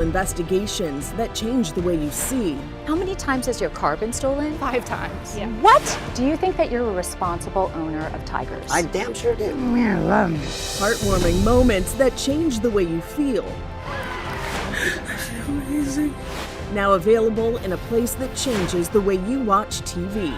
Investigations that change the way you see. How many times has your car been stolen? 5 times. Yeah. What? Do you think that you're a responsible owner of tigers? I damn sure do. Heartwarming moments that change the way you feel. I feel amazing. Now available in a place that changes the way you watch TV.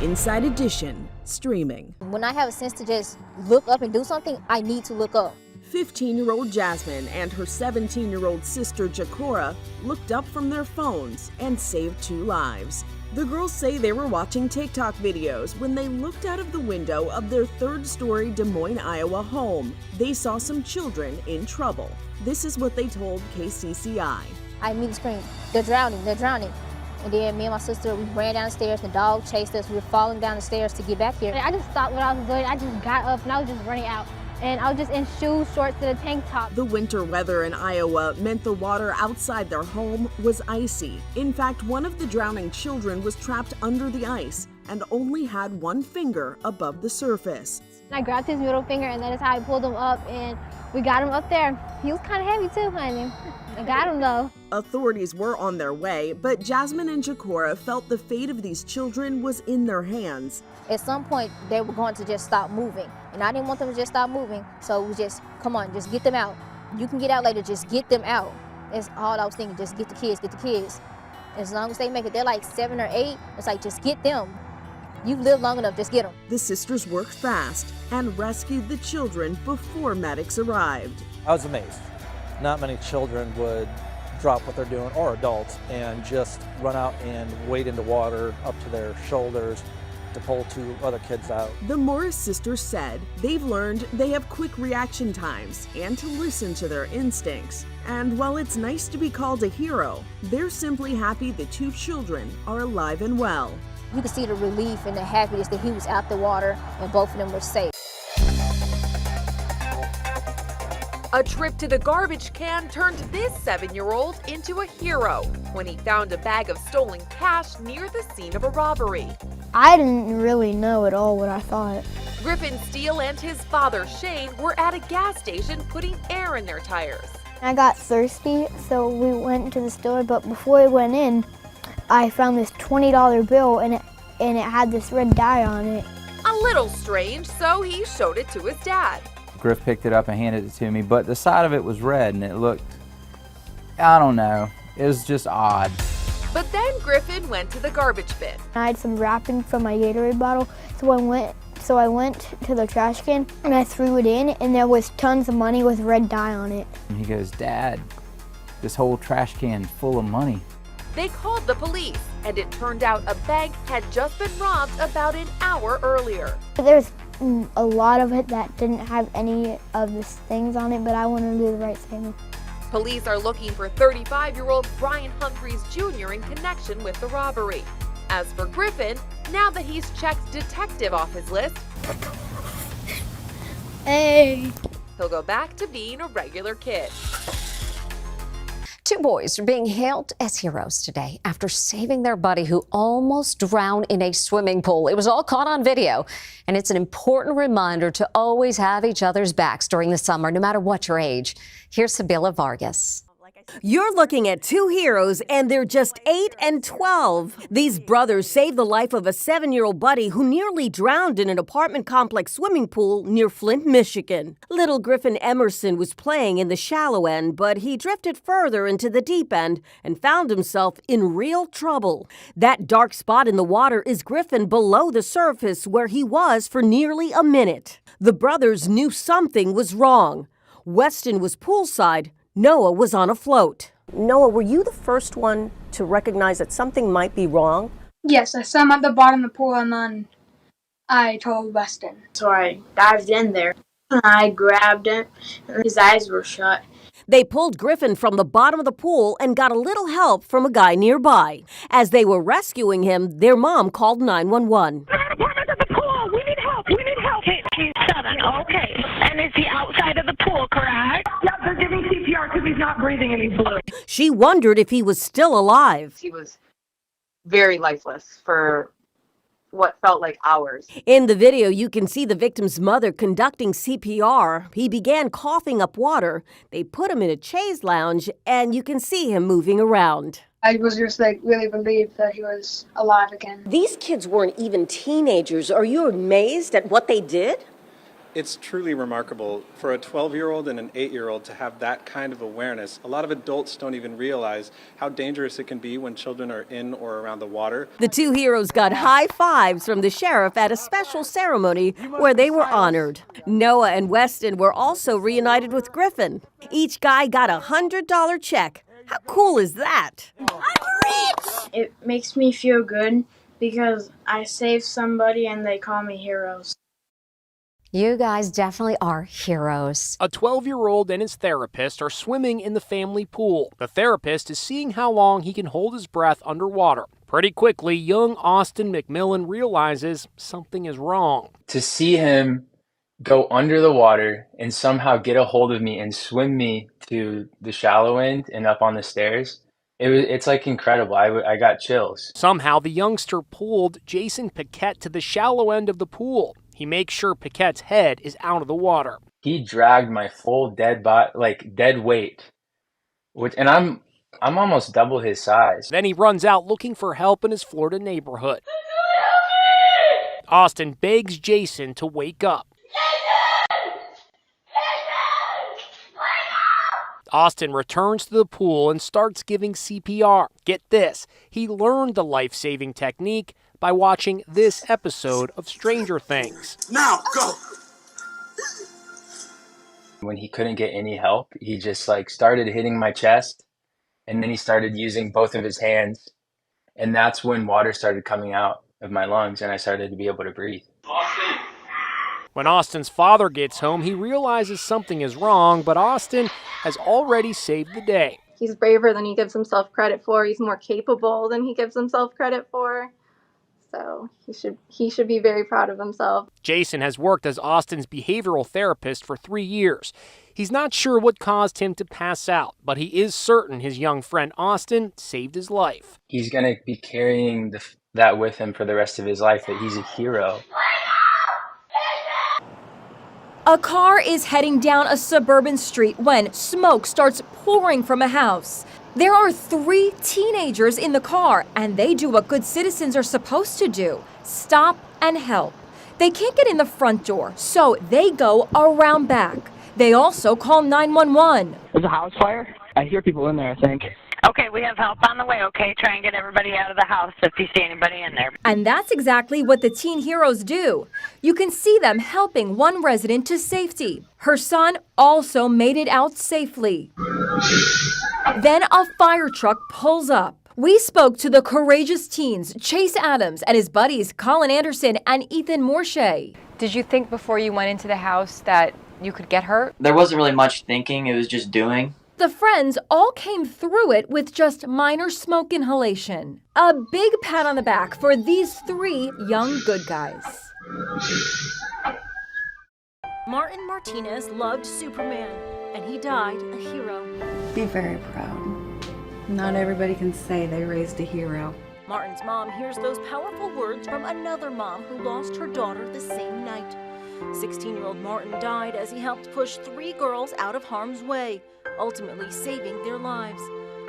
Inside Edition, streaming. When I have a sense to just look up and do something, I need to look up. 15-year-old Jasmine and her 17-year-old sister Jakora looked up from their phones and saved 2 lives. The girls say they were watching TikTok videos when they looked out of the window of their 3rd-story Des Moines, Iowa home. They saw some children in trouble. This is what they told KCCI. I immediately screamed, "They're drowning, they're drowning." And then me and my sister, we ran down the stairs, the dog chased us. We were falling down the stairs to get back here. I just stopped what I was doing. I just got up and I was just running out. And I was just in shoes, shorts, and a tank top. The winter weather in Iowa meant the water outside their home was icy. In fact, one of the drowning children was trapped under the ice and only had 1 finger above the surface. I grabbed his middle finger and that is how I pulled him up and we got him up there. He was kind of heavy too, honey. I got him though. Authorities were on their way, but Jasmine and Jakora felt the fate of these children was in their hands. At some point, they were going to just stop moving. And I didn't want them to just stop moving. So it was just, come on, just get them out. You can get out later, just get them out. That's all I was thinking, just get the kids, get the kids. As long as they make it, they're like 7 or 8, it's like, just get them. You've lived long enough, just get them. The sisters worked fast and rescued the children before medics arrived. I was amazed. Not many children would drop what they're doing, or adults, and just run out and wade into water up to their shoulders to pull 2 other kids out. The Morris sisters said they've learned they have quick reaction times and to listen to their instincts. And while it's nice to be called a hero, they're simply happy the 2 children are alive and well. You could see the relief and the happiness that he was out the water and both of them were safe. A trip to the garbage can turned this 7-year-old into a hero when he found a bag of stolen cash near the scene of a robbery. I didn't really know at all what I thought. Griffin Steele and his father Shane were at a gas station putting air in their tires. I got thirsty, so we went to the store, but before we went in, I found this $20 bill and it had this red dye on it. A little strange, so he showed it to his dad. Griff picked it up and handed it to me, but the side of it was red and it looked, I don't know, it was just odd. But then Griffin went to the garbage bin. I had some wrapping from my Gatorade bottle, so I went to the trash can and I threw it in and there was tons of money with red dye on it. And he goes, "Dad, this whole trash can is full of money." They called the police, and it turned out a bank had just been robbed about an hour earlier. There's a lot of it that didn't have any of the things on it, but I wanted to do the right thing. Police are looking for 35-year-old Brian Humphreys Jr. in connection with the robbery. As for Griffin, now that he's checked detective off his list, Hey! he'll go back to being a regular kid. 2 boys are being hailed as heroes today after saving their buddy who almost drowned in a swimming pool. It was all caught on video, and it's an important reminder to always have each other's backs during the summer, no matter what your age. Here's Sabila Vargas. You're looking at 2 heroes, and they're just 8 and 12. These brothers saved the life of a 7-year-old buddy who nearly drowned in an apartment complex swimming pool near Flint, Michigan. Little Griffin Emerson was playing in the shallow end, but he drifted further into the deep end and found himself in real trouble. That dark spot in the water is Griffin below the surface, where he was for nearly a minute. The brothers knew something was wrong. Weston was poolside. Noah was on a float. Noah, were you the first one to recognize that something might be wrong? Yes, I saw him at the bottom of the pool and then I told Weston. So I dived in there and I grabbed him and his eyes were shut. They pulled Griffin from the bottom of the pool and got a little help from a guy nearby. As they were rescuing him, their mom called 911. We need help. We need help. He's 7. Okay. And is he outside of the pool, correct? Yeah, they're giving CPR because he's not breathing and he's blue. She wondered if he was still alive. He was very lifeless for what felt like hours. In the video, you can see the victim's mother conducting CPR. He began coughing up water. They put him in a chaise lounge, and you can see him moving around. I was just really relieved that he was alive again. These kids weren't even teenagers. Are you amazed at what they did? It's truly remarkable for a 12-year-old and an 8-year-old to have that kind of awareness. A lot of adults don't even realize how dangerous it can be when children are in or around the water. The two heroes got high fives from the sheriff at a special ceremony where they were honored. Noah and Weston were also reunited with Griffin. Each guy got a $100 check. How cool is that? It makes me feel good because I saved somebody and they call me heroes. You guys definitely are heroes. A 12-year-old and his therapist are swimming in the family pool. The therapist is seeing how long he can hold his breath underwater. Pretty quickly, young Austin McMillan realizes something is wrong. To see him go under the water and somehow get a hold of me and swim me to the shallow end and up on the stairs, it's like incredible. I got chills. Somehow, the youngster pulled Jason Paquette to the shallow end of the pool. He makes sure Paquette's head is out of the water. He dragged my full dead weight, and I'm almost double his size. Then he runs out looking for help in his Florida neighborhood. Austin begs Jason to wake up. Austin returns to the pool and starts giving CPR. Get this, he learned the life-saving technique by watching this episode of Stranger Things. Now, go! When he couldn't get any help, he just started hitting my chest, and then he started using both of his hands, and that's when water started coming out of my lungs, and I started to be able to breathe. When Austin's father gets home, he realizes something is wrong, but Austin has already saved the day. He's braver than he gives himself credit for. He's more capable than he gives himself credit for. So he should be very proud of himself. Jason has worked as Austin's behavioral therapist for 3 years. He's not sure what caused him to pass out, but he is certain his young friend Austin saved his life. He's going to be carrying that with him for the rest of his life, that he's a hero. A car is heading down a suburban street when smoke starts pouring from a house. There are 3 teenagers in the car, and they do what good citizens are supposed to do: stop and help. They can't get in the front door, so they go around back. They also call 911. There's a house fire? I hear people in there, I think. Okay, we have help on the way, okay? Try and get everybody out of the house if you see anybody in there. And that's exactly what the teen heroes do. You can see them helping one resident to safety. Her son also made it out safely. Then a fire truck pulls up. We spoke to the courageous teens, Chase Adams and his buddies Colin Anderson and Ethan Morshey. Did you think before you went into the house that you could get hurt? There wasn't really much thinking, it was just doing. The friends all came through it with just minor smoke inhalation. A big pat on the back for these 3 young good guys. Martin Martinez loved Superman, and he died a hero. Be very proud. Not everybody can say they raised a hero. Martin's mom hears those powerful words from another mom who lost her daughter the same night. 16-year-old Martin died as he helped push 3 girls out of harm's way, ultimately saving their lives.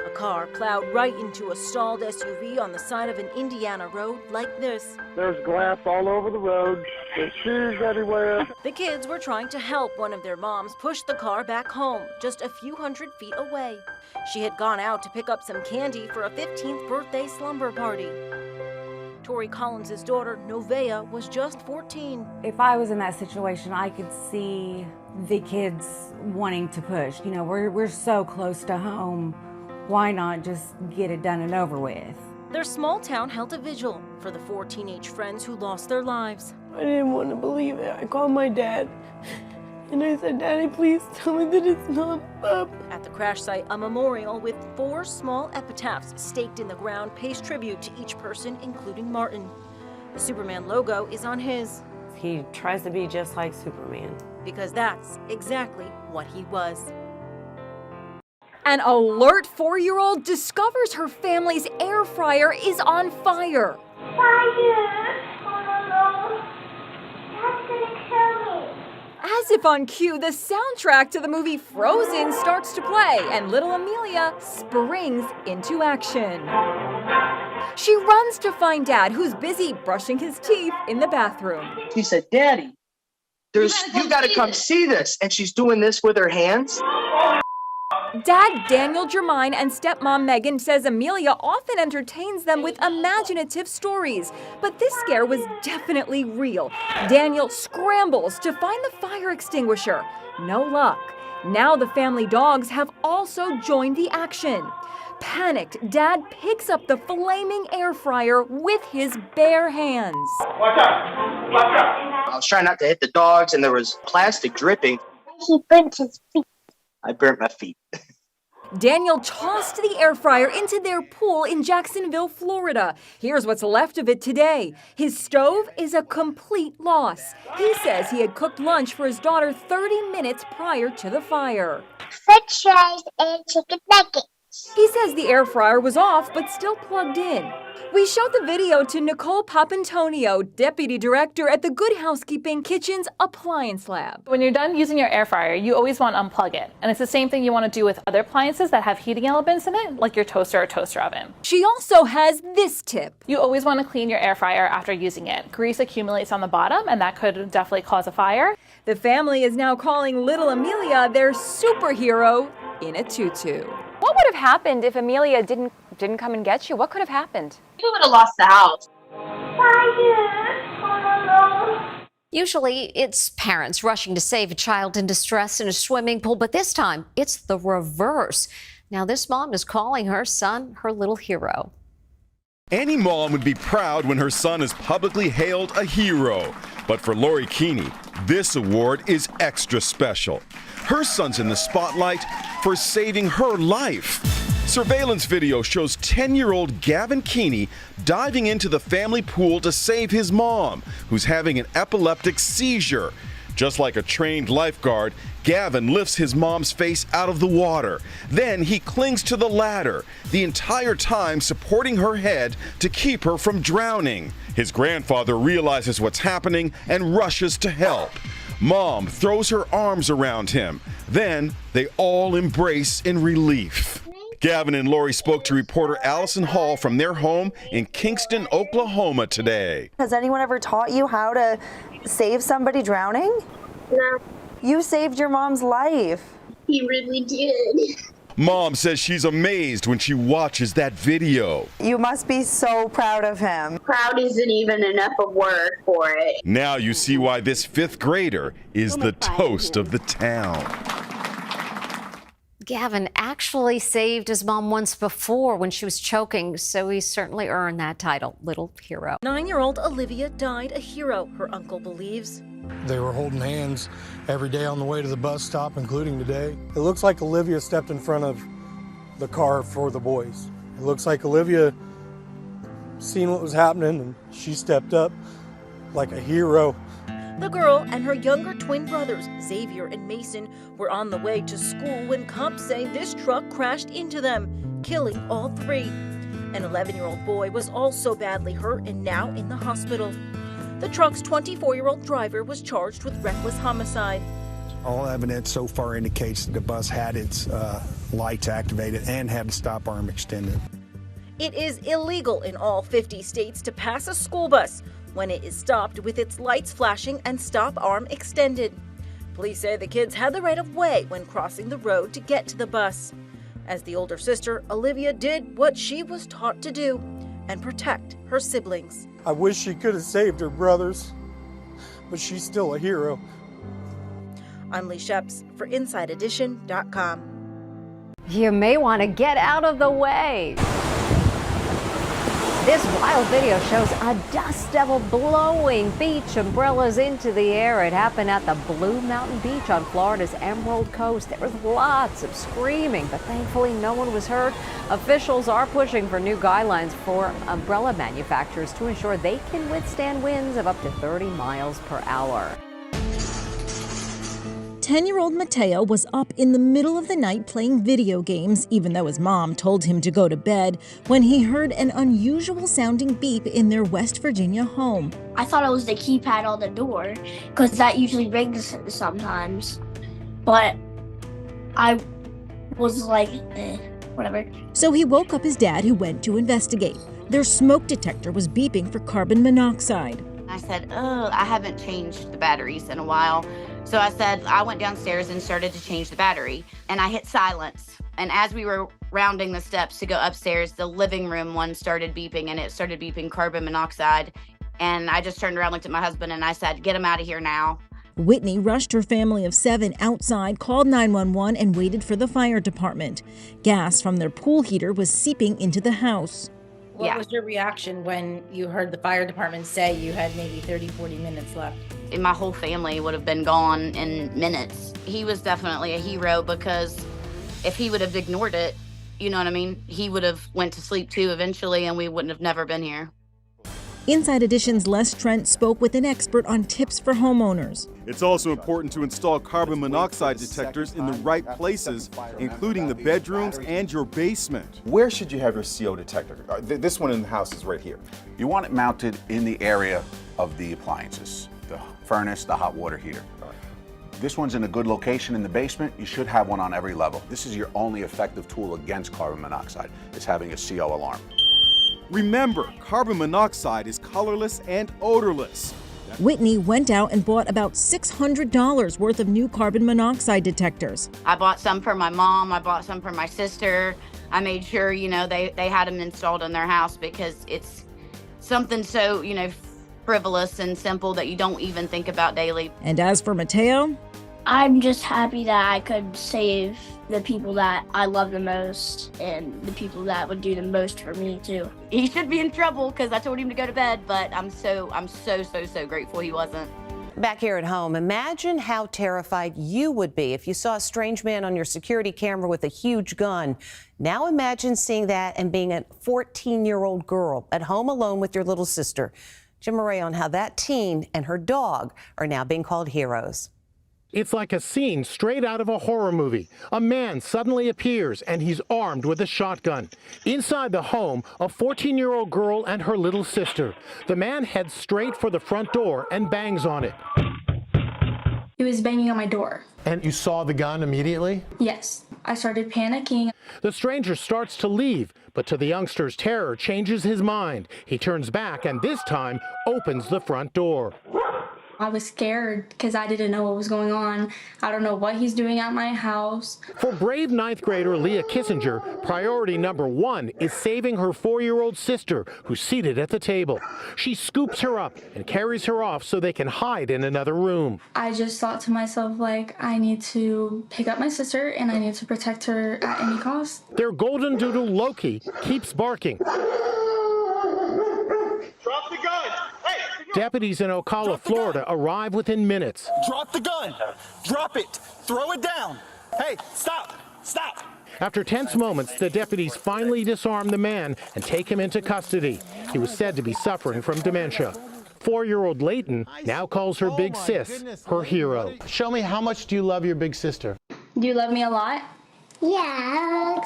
A car plowed right into a stalled SUV on the side of an Indiana road like this. There's glass all over the road. There's shoes everywhere. The kids were trying to help one of their moms push the car back home, just a few hundred feet away. She had gone out to pick up some candy for a 15th birthday slumber party. Tori Collins' daughter, Novea, was just 14. If I was in that situation, I could see the kids wanting to push. You know, we're so close to home. Why not just get it done and over with? Their small town held a vigil for the 4 teenage friends who lost their lives. I didn't want to believe it. I called my dad, and I said, Daddy, please tell me that it's not up. At the crash site, a memorial with 4 small epitaphs staked in the ground pays tribute to each person, including Martin. The Superman logo is on his. He tries to be just like Superman. Because that's exactly what he was. An alert 4-year-old discovers her family's air fryer is on fire. Fire! As if on cue, the soundtrack to the movie Frozen starts to play, and little Amelia springs into action. She runs to find Dad, who's busy brushing his teeth in the bathroom. She said, Daddy, you gotta come see this. And she's doing this with her hands. Dad Daniel Germain and stepmom Megan says Amelia often entertains them with imaginative stories, but this scare was definitely real. Daniel scrambles to find the fire extinguisher. No luck. Now the family dogs have also joined the action. Panicked, Dad picks up the flaming air fryer with his bare hands. Watch out! Watch out! I was trying not to hit the dogs, and there was plastic dripping. He burnt his feet. I burnt my feet. Daniel tossed the air fryer into their pool in Jacksonville, Florida. Here's what's left of it today. His stove is a complete loss. He says he had cooked lunch for his daughter 30 minutes prior to the fire. French fries and chicken nuggets. He says the air fryer was off, but still plugged in. We showed the video to Nicole Papantonio, Deputy Director at the Good Housekeeping Kitchen's Appliance Lab. When you're done using your air fryer, you always want to unplug it. And it's the same thing you want to do with other appliances that have heating elements in it, like your toaster or toaster oven. She also has this tip. You always want to clean your air fryer after using it. Grease accumulates on the bottom, and that could definitely cause a fire. The family is now calling little Amelia their superhero in a tutu. What would have happened if Amelia didn't come and get you? What could have happened? We would have lost the house. Usually, it's parents rushing to save a child in distress in a swimming pool, but this time, it's the reverse. Now, this mom is calling her son her little hero. Any mom would be proud when her son is publicly hailed a hero. But for Lori Keeney, this award is extra special. Her son's in the spotlight for saving her life. Surveillance video shows 10-year-old Gavin Keeney diving into the family pool to save his mom, who's having an epileptic seizure. Just like a trained lifeguard, Gavin lifts his mom's face out of the water. Then he clings to the ladder, the entire time supporting her head to keep her from drowning. His grandfather realizes what's happening and rushes to help. Mom throws her arms around him. Then they all embrace in relief. Gavin and Lori spoke to reporter Allison Hall from their home in Kingston, Oklahoma today. Has anyone ever taught you how to save somebody drowning? No. You saved your mom's life. He really did. Mom says she's amazed when she watches that video. You must be so proud of him. Proud isn't even enough of word for it. Now you see why this 5th grader is the toast of the town. Gavin actually saved his mom once before when she was choking, so he certainly earned that title, Little Hero. 9-year-old Olivia died a hero, her uncle believes. They were holding hands every day on the way to the bus stop, including today. It looks like Olivia stepped in front of the car for the boys. It looks like Olivia seen what was happening and she stepped up like a hero. The girl and her younger twin brothers, Xavier and Mason, were on the way to school when cops say this truck crashed into them, killing all three. An 11-year-old boy was also badly hurt and now in the hospital. The truck's 24-year-old driver was charged with reckless homicide. All evidence so far indicates that the bus had its lights activated and had the stop arm extended. It is illegal in all 50 states to pass a school bus when it is stopped with its lights flashing and stop arm extended. Police say the kids had the right of way when crossing the road to get to the bus. As the older sister, Olivia did what she was taught to do and protect her siblings. I wish she could have saved her brothers, but she's still a hero. I'm Lee Sheps for InsideEdition.com. You may want to get out of the way. This wild video shows a dust devil blowing beach umbrellas into the air. It happened at the Blue Mountain Beach on Florida's Emerald Coast. There was lots of screaming, but thankfully no one was hurt. Officials are pushing for new guidelines for umbrella manufacturers to ensure they can withstand winds of up to 30 miles per hour. 10-year-old Mateo was up in the middle of the night playing video games, even though his mom told him to go to bed, when he heard an unusual sounding beep in their West Virginia home. I thought it was the keypad on the door, because that usually rings sometimes. But I was like, whatever. So he woke up his dad, who went to investigate. Their smoke detector was beeping for carbon monoxide. I said, oh, I haven't changed the batteries in a while. So I went downstairs and started to change the battery, and I hit silence. And as we were rounding the steps to go upstairs, the living room one started beeping, and it started beeping carbon monoxide. And I just turned around, looked at my husband, and I said, get him out of here now. Whitney rushed her family of 7 outside, called 911, and waited for the fire department. Gas from their pool heater was seeping into the house. What was your reaction when you heard the fire department say you had maybe 30, 40 minutes left? And my whole family would have been gone in minutes. He was definitely a hero, because if he would have ignored it, you know what I mean? He would have went to sleep too eventually, and we wouldn't have never been here. Inside Edition's Les Trent spoke with an expert on tips for homeowners. It's also important to install carbon monoxide detectors in the right places, including the bedrooms and your basement. Where should you have your CO detector? This one in the house is right here. You want it mounted in the area of the appliances, the furnace, the hot water heater. This one's in a good location in the basement. You should have one on every level. This is your only effective tool against carbon monoxide, is having a CO alarm. Remember, carbon monoxide is colorless and odorless. Whitney went out and bought about $600 worth of new carbon monoxide detectors. I bought some for my mom, I bought some for my sister. I made sure, they had them installed in their house, because it's something so, frivolous and simple that you don't even think about daily. And as for Mateo, I'm just happy that I could save the people that I love the most and the people that would do the most for me too. He should be in trouble, because I told him to go to bed, but I'm so grateful he wasn't. Back here at home, imagine how terrified you would be if you saw a strange man on your security camera with a huge gun. Now imagine seeing that and being a 14-year-old girl at home alone with your little sister. Jim Murray on how that teen and her dog are now being called heroes. It's like a scene straight out of a horror movie. A man suddenly appears, and he's armed with a shotgun. Inside the home, a 14-year-old girl and her little sister. The man heads straight for the front door and bangs on it. He was banging on my door. And you saw the gun immediately? Yes. I started panicking. The stranger starts to leave, but to the youngster's terror changes his mind. He turns back and this time opens the front door. I was scared because I didn't know what was going on. I don't know what he's doing at my house. For brave 9th grader Leah Kissinger, priority number 1 is saving her 4-year-old sister, who's seated at the table. She scoops her up and carries her off so they can hide in another room. I just thought to myself, I need to pick up my sister and I need to protect her at any cost. Their golden doodle, Loki, keeps barking. Drop the gun! Hey! Deputies in Ocala, Florida arrive within minutes. Drop the gun! Drop it! Throw it down! Hey, stop! Stop! After tense moments, the deputies finally disarm the man and take him into custody. He was said to be suffering from dementia. 4-year-old Layton now calls her big sis her hero. Show me, how much do you love your big sister? Do you love me a lot? Yeah,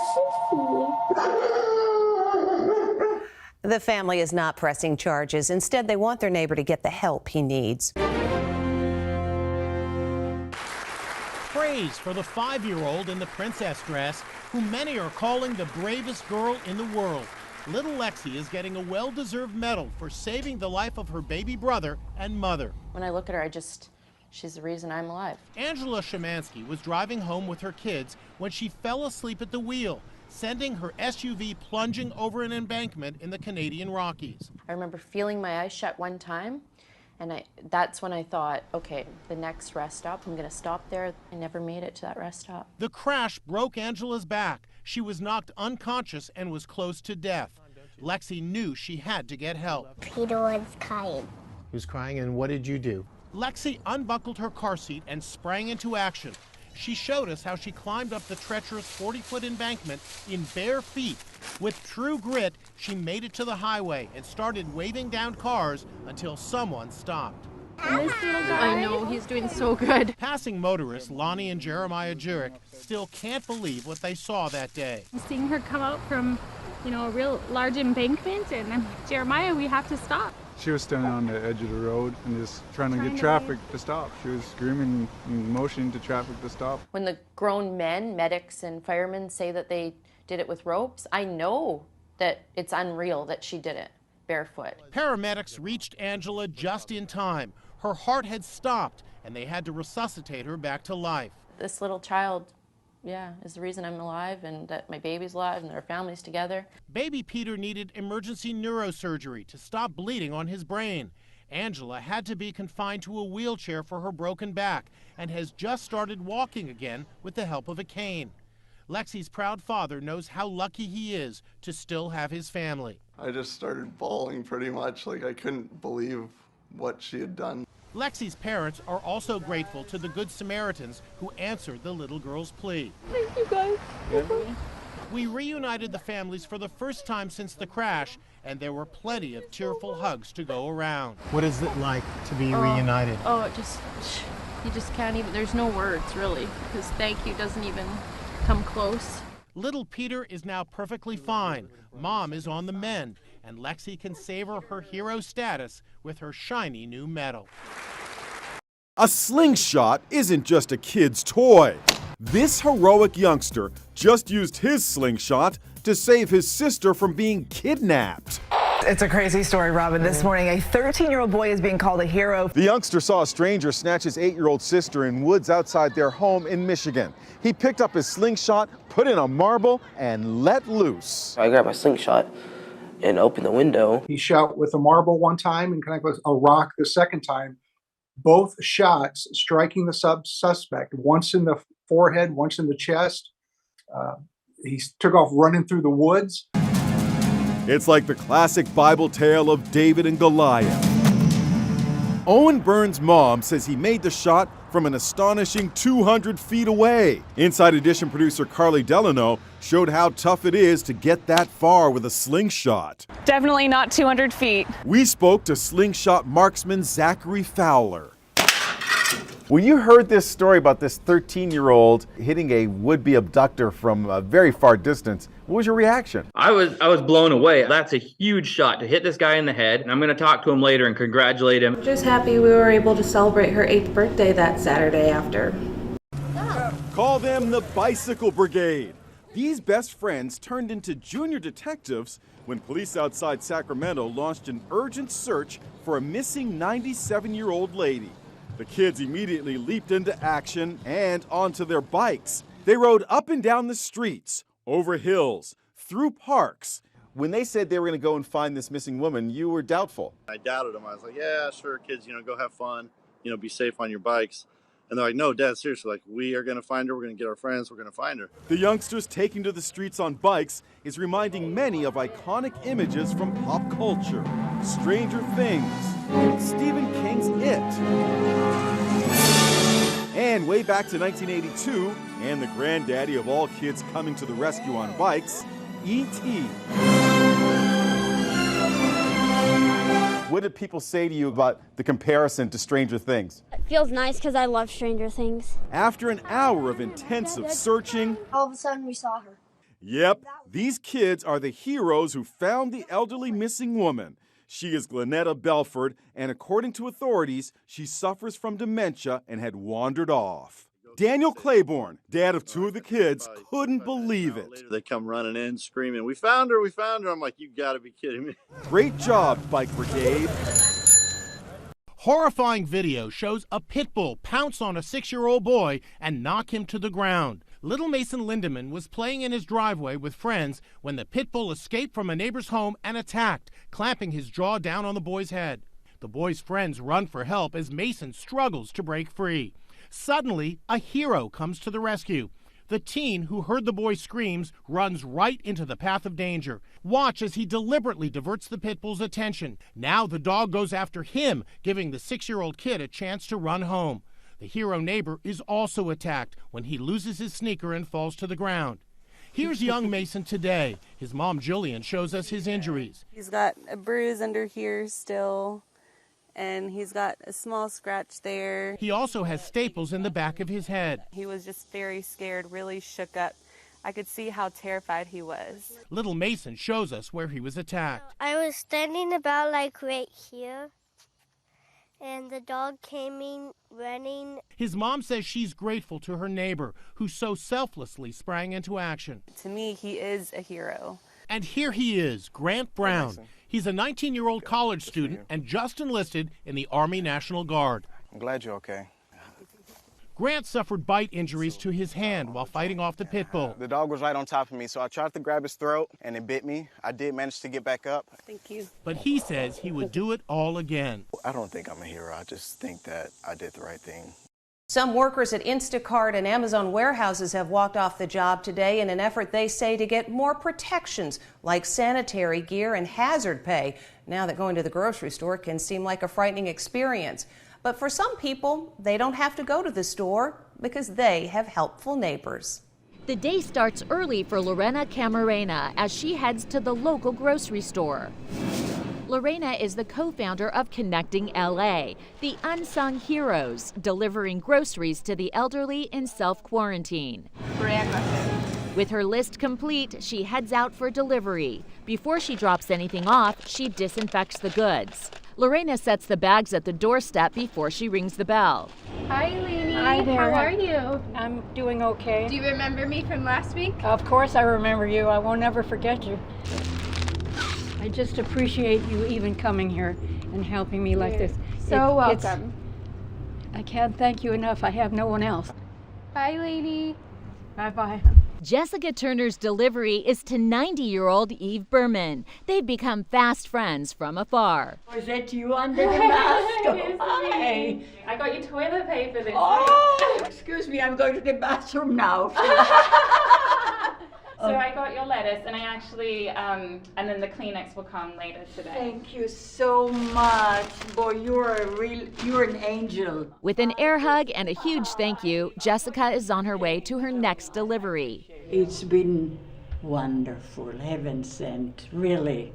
The family is not pressing charges. Instead, they want their neighbor to get the help he needs. Praise for the 5-year-old in the princess dress, who many are calling the bravest girl in the world. Little Lexi is getting a well-deserved medal for saving the life of her baby brother and mother. When I look at her, she's the reason I'm alive. Angela Shemansky was driving home with her kids when she fell asleep at the wheel, sending her SUV plunging over an embankment in the Canadian Rockies. I remember feeling my eyes shut one time, and that's when I thought, okay, the next rest stop, I'm going to stop there. I never made it to that rest stop. The crash broke Angela's back. She was knocked unconscious and was close to death. Lexi knew she had to get help. Peter was crying. He was crying, and what did you do? Lexi unbuckled her car seat and sprang into action. She showed us how she climbed up the treacherous 40-foot embankment in bare feet. With true grit, she made it to the highway and started waving down cars until someone stopped. I know, he's doing so good. Passing motorists Lonnie and Jeremiah Jurek still can't believe what they saw that day. Seeing her come out from, a real large embankment, and I'm like, Jeremiah, we have to stop. She was standing on the edge of the road and just trying to get traffic to stop. She was screaming and motioning to traffic to stop. When the grown men, medics and firemen say that they did it with ropes, I know that it's unreal that she did it barefoot. Paramedics reached Angela just in time. Her heart had stopped and they had to resuscitate her back to life. This little child, is the reason I'm alive and that my baby's alive and that our family's together. Baby Peter needed emergency neurosurgery to stop bleeding on his brain. Angela had to be confined to a wheelchair for her broken back and has just started walking again with the help of a cane. Lexi's proud father knows how lucky he is to still have his family. I just started bawling pretty much, like I couldn't believe what she had done. Lexi's parents are also grateful to the Good Samaritans who answered the little girl's plea. Thank you, guys. We reunited the families for the first time since the crash, and there were plenty of tearful hugs to go around. What is it like to be reunited? You just can't even, there's no words really, because thank you doesn't even come close. Little Peter is now perfectly fine. Mom is on the mend, and Lexi can savor her hero status with her shiny new medal. A slingshot isn't just a kid's toy. This heroic youngster just used his slingshot to save his sister from being kidnapped. It's a crazy story, Robin. This morning, a 13-year-old boy is being called a hero. The youngster saw a stranger snatch his 8-year-old sister in woods outside their home in Michigan. He picked up his slingshot, put in a marble, and let loose. I grabbed my slingshot and opened the window. He shot with a marble one time and connected with a rock the second time. Both shots striking the suspect, once in the forehead, once in the chest. He took off running through the woods. It's like the classic Bible tale of David and Goliath. Owen Burns' mom says he made the shot from an astonishing 200 feet away. Inside Edition producer Carly Delano showed how tough it is to get that far with a slingshot. Definitely not 200 feet. We spoke to slingshot marksman Zachary Fowler. When you heard this story about this 13-year-old hitting a would-be abductor from a very far distance, what was your reaction? I was blown away. That's a huge shot to hit this guy in the head, and I'm going to talk to him later and congratulate him. Just happy we were able to celebrate her 8th birthday that Saturday after. Call them the Bicycle Brigade. These best friends turned into junior detectives when police outside Sacramento launched an urgent search for a missing 97-year-old lady. The kids immediately leaped into action and onto their bikes. They rode up and down the streets, over hills, through parks. When they said they were going to go and find this missing woman, you were doubtful. I doubted them. I was like, yeah, sure, kids, go have fun, be safe on your bikes. And they're like, no, Dad, seriously, like, we are going to find her. We're going to get our friends. We're going to find her. The youngsters taking to the streets on bikes is reminding many of iconic images from pop culture. Stranger Things, Stephen King's It, and way back to 1982, and the granddaddy of all kids coming to the rescue on bikes, E.T. What did people say to you about the comparison to Stranger Things? It feels nice because I love Stranger Things. After an hour of intensive searching, all of a sudden we saw her. Yep, these kids are the heroes who found the elderly missing woman. She is Glenetta Belford, and according to authorities, she suffers from dementia and had wandered off. Daniel Claiborne, dad of 2 of the kids, couldn't believe it. They come running in, screaming, we found her, we found her. I'm like, you gotta be kidding me. Great job, Bike Brigade. Horrifying video shows a pit bull pounce on a 6-year-old boy and knock him to the ground. Little Mason Lindemann was playing in his driveway with friends when the pit bull escaped from a neighbor's home and attacked, clamping his jaw down on the boy's head. The boy's friends run for help as Mason struggles to break free. Suddenly, a hero comes to the rescue. The teen who heard the boy's screams runs right into the path of danger. Watch as he deliberately diverts the pit bull's attention. Now the dog goes after him, giving the 6-year-old kid a chance to run home. The hero neighbor is also attacked when he loses his sneaker and falls to the ground. Here's young Mason today. His mom, Jillian, shows us his injuries. He's got a bruise under here still, and he's got a small scratch there. He also has staples in the back of his head. He was just very scared, really shook up. I could see how terrified he was. Little Mason shows us where he was attacked. I was standing about like right here, and the dog came in running. His mom says she's grateful to her neighbor who so selflessly sprang into action. To me, he is a hero. And here he is, Grant Brown. He's a 19-year-old college student and just enlisted in the Army National Guard. I'm glad you're okay. Grant suffered bite injuries to his hand while fighting off the pit bull. The dog was right on top of me, so I tried to grab his throat, and it bit me. I did manage to get back up. Thank you. But he says he would do it all again. I don't think I'm a hero. I just think that I did the right thing. Some workers at Instacart and Amazon warehouses have walked off the job today in an effort, they say, to get more protections like sanitary gear and hazard pay, now that going to the grocery store can seem like a frightening experience. But for some people, they don't have to go to the store because they have helpful neighbors. The day starts early for Lorena Camarena as she heads to the local grocery store. Lorena is the co-founder of Connecting LA, the unsung heroes delivering groceries to the elderly in self-quarantine. With her list complete, she heads out for delivery. Before she drops anything off, she disinfects the goods. Lorena sets the bags at the doorstep before she rings the bell. Hi, Lainey. Hi there. How are you? I'm doing okay. Do you remember me from last week? Of course I remember you. I won't ever forget you. I just appreciate you even coming here and helping me like this. So welcome. I can't thank you enough. I have no one else. Bye, Lainey. Bye-bye. Jessica Turner's delivery is to 90-year-old Eve Berman. They've become fast friends from afar. Was that you under the mask? Hi. I got you toilet paper this Oh, excuse me, I'm going to the bathroom now. So I got your lettuce, and I actually, and then the Kleenex will come later today. Thank you so much. Boy, you're an angel. With an air hug and a huge thank you, Jessica is on her way to her next delivery. It's been wonderful, heaven sent, really.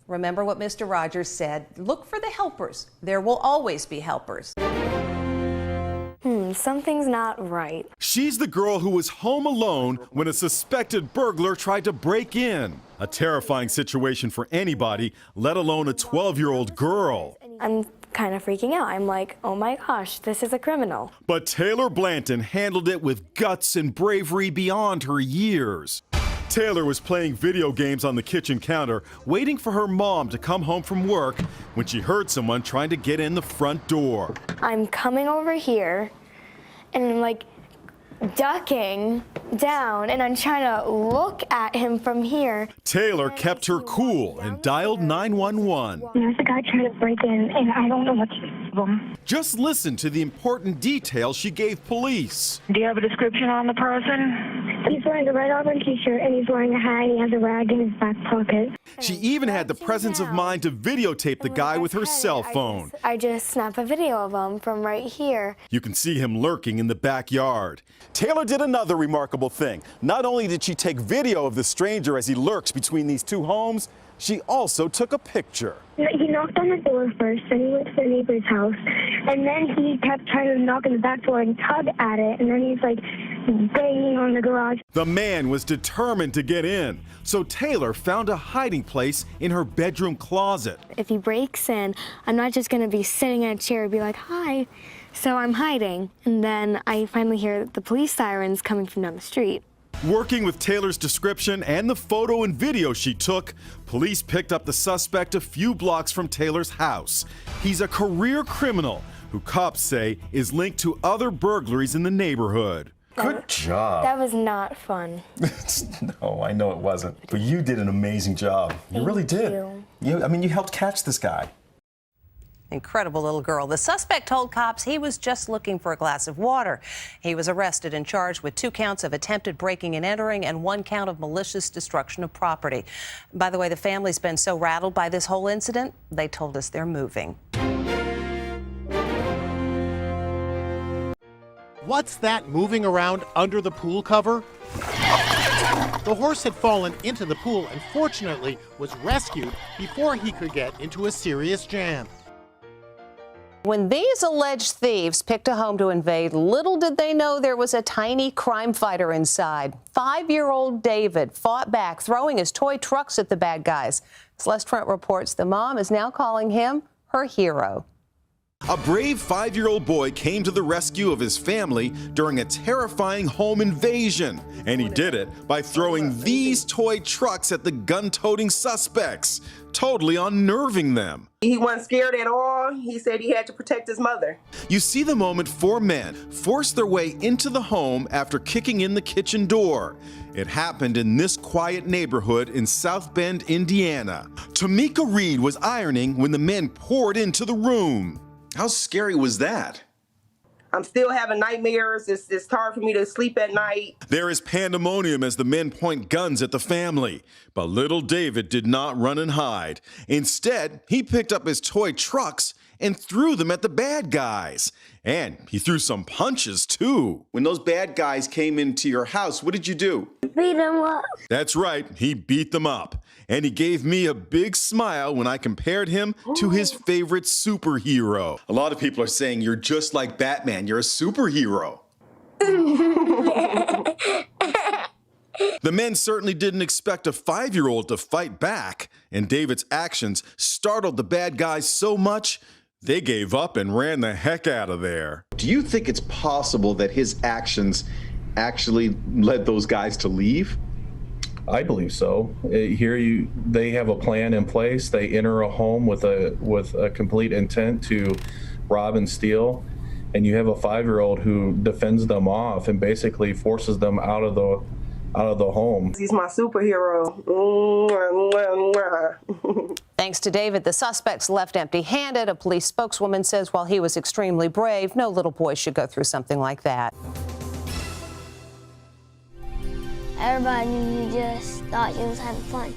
Remember what Mr. Rogers said, look for the helpers. There will always be helpers. Something's not right. She's the girl who was home alone when a suspected burglar tried to break in. A terrifying situation for anybody, let alone a 12-year-old girl. I'm kind of freaking out. I'm like, oh my gosh, this is a criminal. But Taylor Blanton handled it with guts and bravery beyond her years. Taylor was playing video games on the kitchen counter, waiting for her mom to come home from work when she heard someone trying to get in the front door. I'm coming over here, and I'm like ducking down, and I'm trying to look at him from here. Taylor kept her cool and dialed 911. There's a guy trying to break in, and I don't know what to do. Just listen to the important details she gave police. Do you have a description on the person? He's wearing a red Auburn t-shirt, and he's wearing a hat, and he has a rag in his back pocket. She even had the presence of mind to videotape the guy with her cell phone. I just snap a video of him from right here. You can see him lurking in the backyard. Taylor did another remarkable thing. Not only did she take video of the stranger as he lurks between these two homes, she also took a picture. He knocked on the door first, then he went to the neighbor's house, and then he kept trying to knock on the back door and tug at it, and then he's like banging on the garage. The man was determined to get in, so Taylor found a hiding place in her bedroom closet. If he breaks in, I'm not just going to be sitting in a chair and be like, hi. So I'm hiding, and then I finally hear the police sirens coming from down the street. Working with Taylor's description and the photo and video she took, police picked up the suspect a few blocks from Taylor's house. He's a career criminal who cops say is linked to other burglaries in the neighborhood. Good job. That was not fun. No, I know it wasn't. But you did an amazing job. You really did. You helped catch this guy. Incredible little girl. The suspect told cops he was just looking for a glass of water. He was arrested and charged with 2 counts of attempted breaking and entering and 1 count of malicious destruction of property. By the way, the family's been so rattled by this whole incident, they told us they're moving. What's that moving around under the pool cover? The horse had fallen into the pool and fortunately was rescued before he could get into a serious jam. When these alleged thieves picked a home to invade, little did they know there was a tiny crime fighter inside. 5-year-old David fought back, throwing his toy trucks at the bad guys. Celeste Trent reports the mom is now calling him her hero. A brave 5-year-old boy came to the rescue of his family during a terrifying home invasion. And he did it by throwing these toy trucks at the gun-toting suspects, totally unnerving them. He wasn't scared at all. He said he had to protect his mother. You see the moment 4 men forced their way into the home after kicking in the kitchen door. It happened in this quiet neighborhood in South Bend, Indiana. Tamika Reed was ironing when the men poured into the room. How scary was that? I'm still having nightmares. It's hard for me to sleep at night. There is pandemonium as the men point guns at the family. But little David did not run and hide. Instead, he picked up his toy trucks and threw them at the bad guys. And he threw some punches too. When those bad guys came into your house, what did you do? Beat them up. That's right, he beat them up. And he gave me a big smile when I compared him to his favorite superhero. A lot of people are saying you're just like Batman, you're a superhero. The men certainly didn't expect a 5-year-old to fight back, and David's actions startled the bad guys so much, they gave up and ran the heck out of there. Do you think it's possible that his actions actually led those guys to leave? I believe so. Here, they have a plan in place. They enter a home with a complete intent to rob and steal, and you have a 5-year-old who defends them off and basically forces them out of the home. He's my superhero. Thanks to David, the suspects left empty-handed. A police spokeswoman says while he was extremely brave, no little boy should go through something like that. Everybody just thought he was having fun.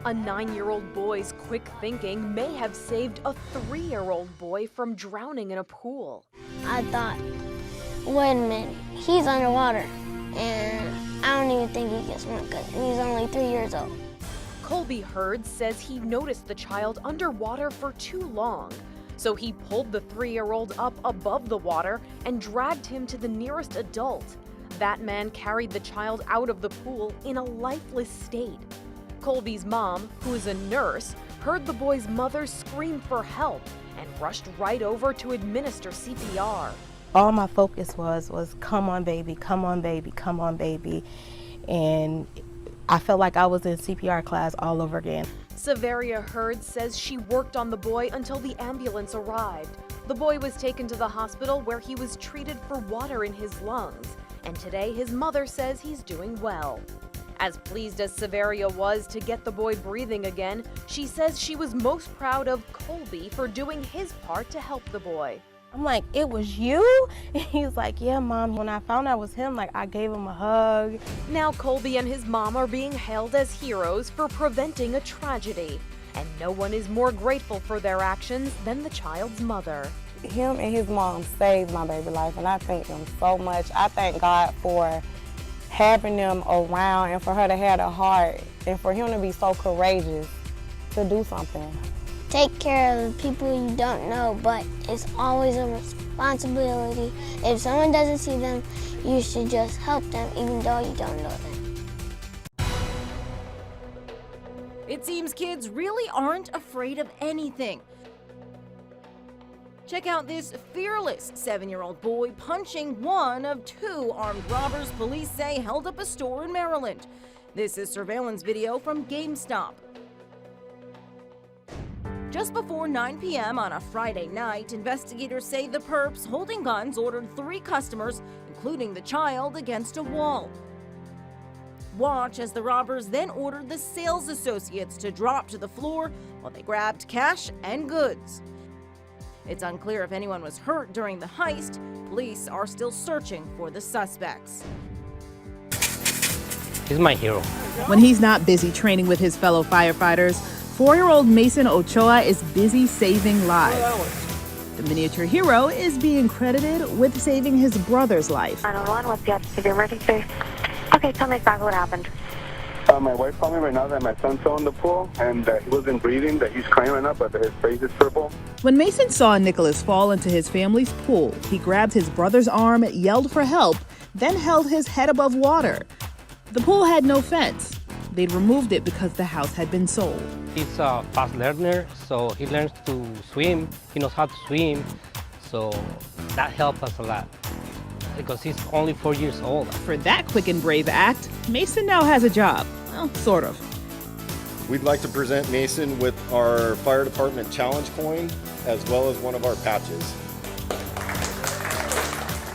A 9-year-old boy's quick thinking may have saved a 3-year-old boy from drowning in a pool. I thought, wait a minute, he's underwater, and I don't even think he can swim because he's only 3 years old. Colby Hurd says he noticed the child underwater for too long, so he pulled the 3-year-old up above the water and dragged him to the nearest adult. That man carried the child out of the pool in a lifeless state. Colby's mom, who is a nurse, heard the boy's mother scream for help and rushed right over to administer CPR. All my focus was come on baby, come on baby, come on baby. And I felt like I was in CPR class all over again. Severia Hurd says she worked on the boy until the ambulance arrived. The boy was taken to the hospital where he was treated for water in his lungs. And today his mother says he's doing well. As pleased as Severia was to get the boy breathing again, she says she was most proud of Colby for doing his part to help the boy. I'm like, it was you? And he's like, yeah, Mom. When I found out it was him, I gave him a hug. Now Colby and his mom are being hailed as heroes for preventing a tragedy. And no one is more grateful for their actions than the child's mother. Him and his mom saved my baby life, and I thank them so much. I thank God for having them around and for her to have the heart and for him to be so courageous to do something. Take care of the people you don't know, but it's always a responsibility. If someone doesn't see them, you should just help them even though you don't know them. It seems kids really aren't afraid of anything. Check out this fearless 7-year-old boy punching one of 2 armed robbers police say held up a store in Maryland. This is surveillance video from GameStop. Just before 9 p.m. on a Friday night, investigators say the perps holding guns ordered 3 customers, including the child, against a wall. Watch as the robbers then ordered the sales associates to drop to the floor while they grabbed cash and goods. It's unclear if anyone was hurt during the heist. Police are still searching for the suspects. He's my hero. When he's not busy training with his fellow firefighters, 4-year-old Mason Ochoa is busy saving lives. The miniature hero is being credited with saving his brother's life. 911, what's the object of your emergency? Okay, tell me exactly what happened. My wife called me right now that my son fell in the pool and that he wasn't breathing, that he's crying right now, but his face is purple. When Mason saw Nicholas fall into his family's pool, he grabbed his brother's arm, yelled for help, then held his head above water. The pool had no fence. They'd removed it because the house had been sold. He's a fast learner, so he learns to swim. He knows how to swim, so that helped us a lot because he's only 4 years old. For that quick and brave act, Mason now has a job. Well, sort of. We'd like to present Mason with our fire department challenge coin, as well as one of our patches.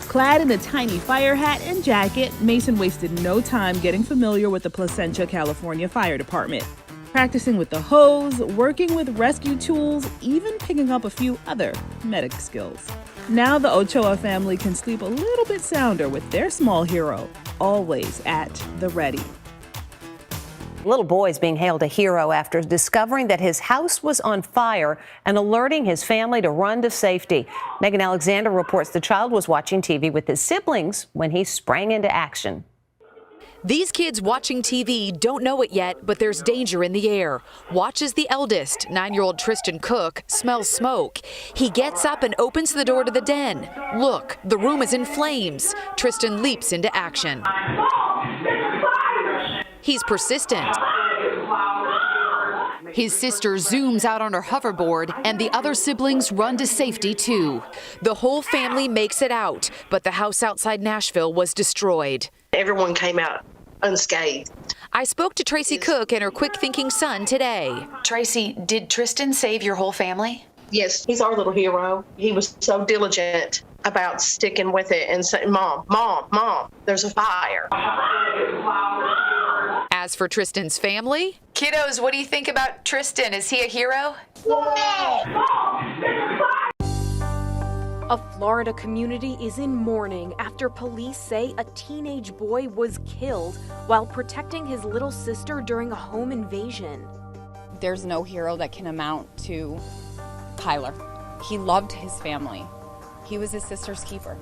Clad in a tiny fire hat and jacket, Mason wasted no time getting familiar with the Placentia, California Fire Department. Practicing with the hose, working with rescue tools, even picking up a few other medic skills. Now the Ochoa family can sleep a little bit sounder with their small hero, always at the ready. Little boy is being hailed a hero after discovering that his house was on fire and alerting his family to run to safety. Megan Alexander reports the child was watching TV with his siblings when he sprang into action. These kids watching TV don't know it yet, but there's danger in the air. Watch as the eldest, 9-year-old Tristan Cook, smells smoke. He gets up and opens the door to the den. Look, the room is in flames. Tristan leaps into action. He's persistent. His sister zooms out on her hoverboard, and the other siblings run to safety too. The whole family makes it out, but the house outside Nashville was destroyed. Everyone came out unscathed. I spoke to Tracy Cook and her quick-thinking son today. Tracy, did Tristan save your whole family? Yes, he's our little hero. He was so diligent about sticking with it and saying, Mom, Mom, Mom, there's a fire. As for Tristan's family, kiddos, what do you think about Tristan? Is he a hero? A Florida community is in mourning after police say a teenage boy was killed while protecting his little sister during a home invasion. There's no hero that can amount to Kyler. He loved his family. He was his sister's keeper.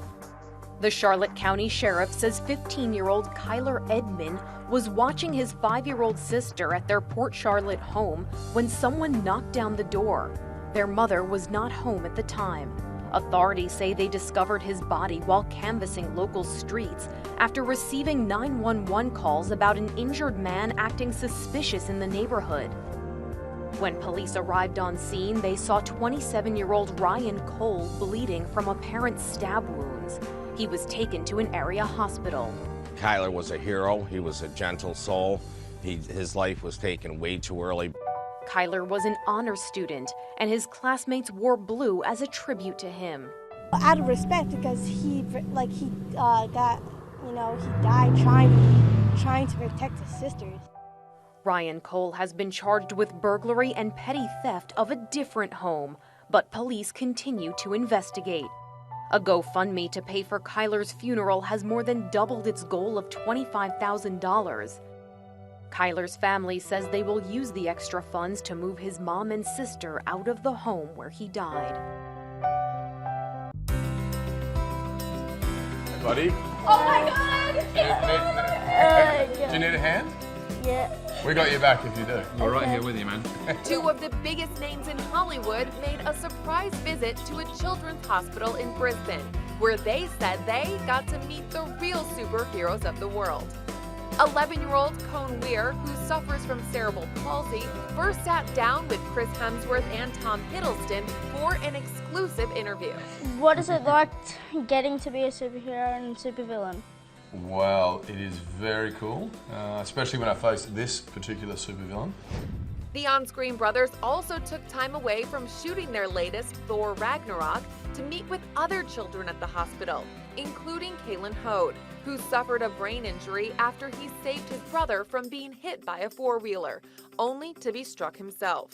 The Charlotte County Sheriff says 15-year-old Kyler Edman was watching his 5-year-old sister at their Port Charlotte home when someone knocked down the door. Their mother was not home at the time. Authorities say they discovered his body while canvassing local streets after receiving 911 calls about an injured man acting suspicious in the neighborhood. When police arrived on scene, they saw 27-year-old Ryan Cole bleeding from apparent stab wounds. He was taken to an area hospital. Kyler was a hero. He was a gentle soul. His life was taken way too early. Kyler was an honor student, and his classmates wore blue as a tribute to him. Out of respect, because he died trying to protect his sisters. Ryan Cole has been charged with burglary and petty theft of a different home, but police continue to investigate. A GoFundMe to pay for Kyler's funeral has more than doubled its goal of $25,000. Kyler's family says they will use the extra funds to move his mom and sister out of the home where he died. Hey, buddy. Oh my God! Do you need a hand? Yeah. We got your back if you do. We're right here with you, man. Two of the biggest names in Hollywood made a surprise visit to a children's hospital in Brisbane, where they said they got to meet the real superheroes of the world. 11-year-old Cone Weir, who suffers from cerebral palsy, first sat down with Chris Hemsworth and Tom Hiddleston for an exclusive interview. What is it like getting to be a superhero and supervillain? Well, it is very cool, especially when I face this particular supervillain. The on-screen brothers also took time away from shooting their latest, Thor Ragnarok, to meet with other children at the hospital, including Kalen Hode, who suffered a brain injury after he saved his brother from being hit by a four-wheeler, only to be struck himself.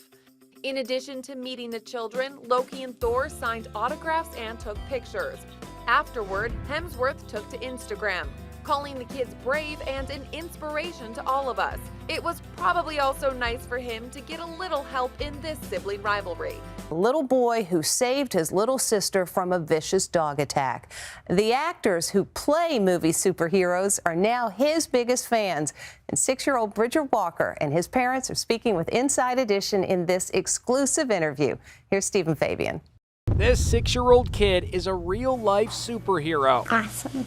In addition to meeting the children, Loki and Thor signed autographs and took pictures. Afterward, Hemsworth took to Instagram. calling the kids brave and an inspiration to all of us. It was probably also nice for him to get a little help in this sibling rivalry. A little boy who saved his little sister from a vicious dog attack. The actors who play movie superheroes are now his biggest fans. And 6-year-old Bridger Walker and his parents are speaking with Inside Edition in this exclusive interview. Here's Stephen Fabian. This 6-year-old kid is a real-life superhero. Awesome.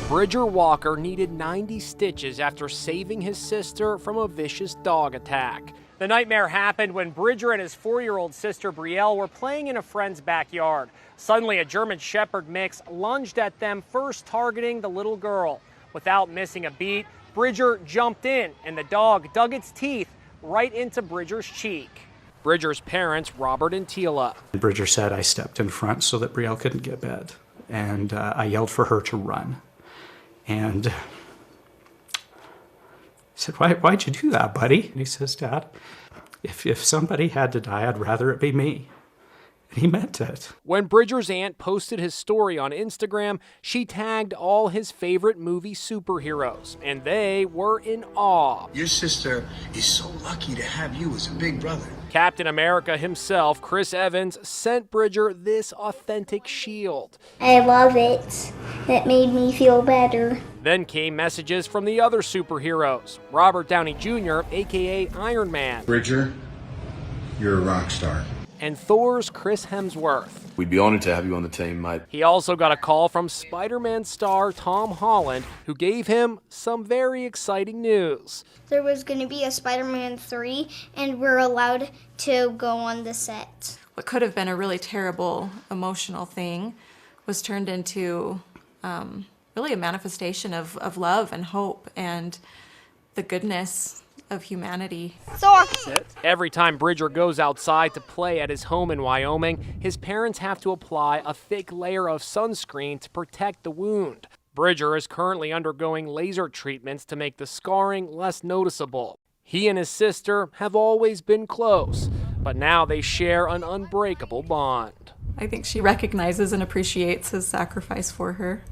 Bridger Walker needed 90 stitches after saving his sister from a vicious dog attack. The nightmare happened when Bridger and his 4-year-old sister Brielle were playing in a friend's backyard. Suddenly, a German Shepherd mix lunged at them, first targeting the little girl. Without missing a beat, Bridger jumped in, and the dog dug its teeth right into Bridger's cheek. Bridger's parents, Robert and Tila. Bridger said I stepped in front so that Brielle couldn't get bed, and I yelled for her to run. And I said, why'd you do that, buddy? And he says, Dad, if somebody had to die, I'd rather it be me. And he meant it. When Bridger's aunt posted his story on Instagram, she tagged all his favorite movie superheroes, and they were in awe. Your sister is so lucky to have you as a big brother. Captain America himself, Chris Evans, sent Bridger this authentic shield. I love it. It made me feel better. Then came messages from the other superheroes. Robert Downey Jr., aka Iron Man. Bridger, you're a rock star. And Thor's Chris Hemsworth. We'd be honored to have you on the team, mate. He also got a call from Spider-Man star Tom Holland, who gave him some very exciting news. There was going to be a Spider-Man 3, and we're allowed to go on the set. What could have been a really terrible, emotional thing was turned into really a manifestation of love and hope and the goodness of humanity. Every time Bridger goes outside to play at his home in Wyoming, his parents have to apply a thick layer of sunscreen to protect the wound. Bridger is currently undergoing laser treatments to make the scarring less noticeable. He and his sister have always been close, but now they share an unbreakable bond. I think she recognizes and appreciates his sacrifice for her.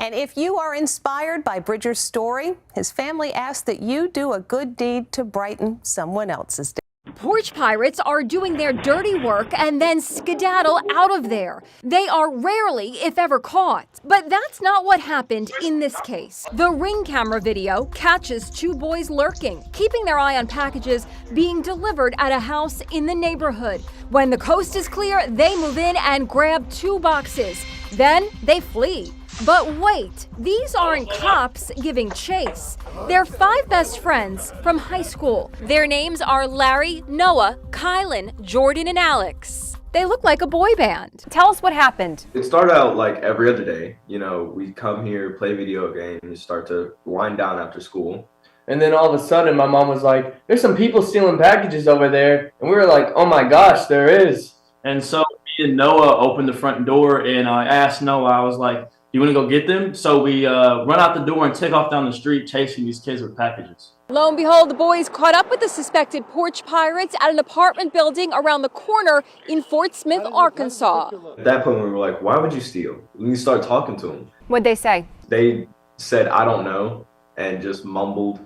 And if you are inspired by Bridger's story, his family asks that you do a good deed to brighten someone else's day. Porch pirates are doing their dirty work and then skedaddle out of there. They are rarely, if ever, caught. But that's not what happened in this case. The Ring camera video catches 2 boys lurking, keeping their eye on packages being delivered at a house in the neighborhood. When the coast is clear, they move in and grab 2 boxes. Then they flee. But wait, these aren't cops giving chase. They're 5 best friends from high school. Their names are Larry, Noah, Kylan, Jordan, and Alex. They look like a boy band. Tell us what happened. It started out like every other day. You know, we come here, play video games, start to wind down after school. And then all of a sudden, my mom was like, there's some people stealing packages over there. And we were like, oh my gosh, there is. And so me and Noah opened the front door, and I asked Noah, I was like, you want to go get them? So we run out the door and take off down the street chasing these kids with packages. Lo and behold, the boys caught up with the suspected porch pirates at an apartment building around the corner in Fort Smith, Arkansas. At that point, we were like, why would you steal? We started talking to them. What'd they say? They said, I don't know, and just mumbled,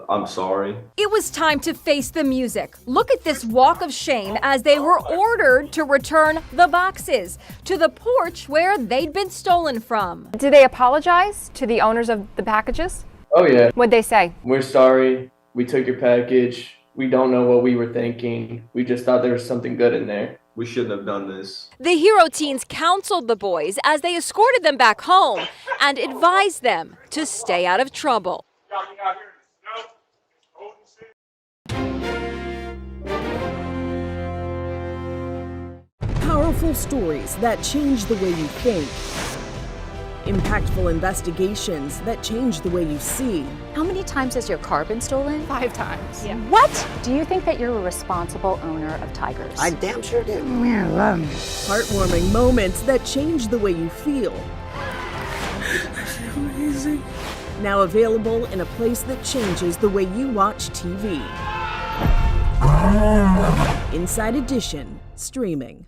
I'm sorry. It was time to face the music. Look at this walk of shame as they were ordered to return the boxes to the porch where they'd been stolen from. Did they apologize to the owners of the packages? Oh yeah. What'd they say? We're sorry. We took your package. We don't know what we were thinking. We just thought there was something good in there. We shouldn't have done this. The hero teens counseled the boys as they escorted them back home and advised them to stay out of trouble. Powerful stories that change the way you think. Impactful investigations that change the way you see. How many times has your car been stolen? 5 times. Yeah. What? Do you think that you're a responsible owner of tigers? I damn sure do. Yeah, love me. Heartwarming moments that change the way you feel. I feel amazing. Now available in a place that changes the way you watch TV. Inside Edition, streaming.